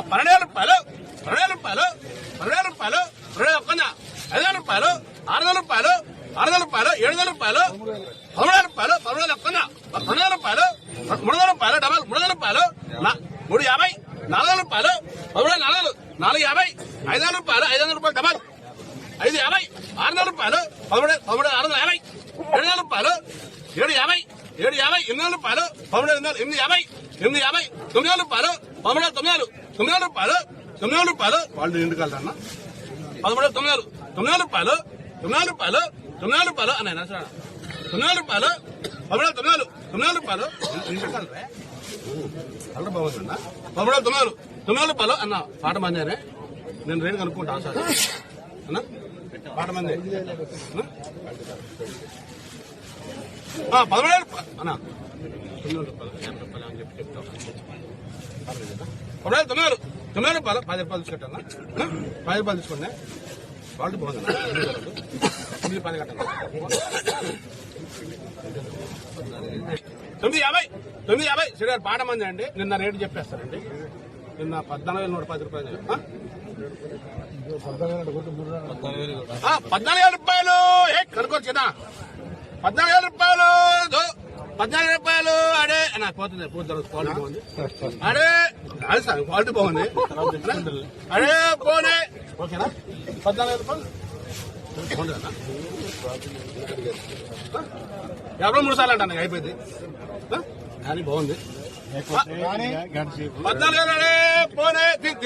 12,000 రూపాయలు 12,000 రూపాయలు 12,000 రూపాయలు 5,000 రూపాయలు 6,000 రూపాయలు 6,000 రూపాయలు 7,000 రూపాయలు 13,000 రూపాయలు 12,000 రూపాయలు 3,000 రూపాయలు డబల్ 3,000 రూపాయలు 350 4,000 రూపాయలు 450 5,000 రూపాయలు 500 రూపాయలు డబల్ 550 6,000 రూపాయలు 650 7,000 రూపాయలు 750 8,000 రూపాయలు 850 9,000 రూపాయలు 9,000 రూపాయలు 9,000 రూపాయలు వాళ్ళు ఎందుకు వెళ్తారన్న 9,000 రూపాయలు 9,000 రూపాయలు 9,000 రూపాయలు అన్న 9,000 రూపాయలు 9,000 రూపాయలు కలర్ బాగుందన్న 9,000 రూపాయలు అన్న పాట మంది నేను రేటు కనుక్కుంటా సార్ అన్న పాట మంది 13,000 రూపాయలు అన్న 9,000 రూపాయలు అని చెప్పి చెప్తాను 9,000 రూపాయలు 10 రూపాయలు తీసుకుంటా 10 రూపాయలు తీసుకోండి క్వాలిటీ బాగుంది 10 కట్టండి 950 శ్రీగారు పాట మంది అండి నిన్న రేటు చెప్పేస్తారండి నిన్న 14,110 రూపాయలు 14,000 రూపాయలు కనుక్కోవచ్చు కదా 14,000 రూపాయలు 14,000 రూపాయలు అడే నాకు పోతుంది క్వాలిటీ బాగుంది అడే అది సార్ క్వాలిటీ బాగుంది అడే పోనే ఓకేనా 14,000 రూపాయలు బాగుంటుందన్నా 53 సార్లు అంట అయిపోయింది కానీ బాగుంది 14,000 పోనే దీని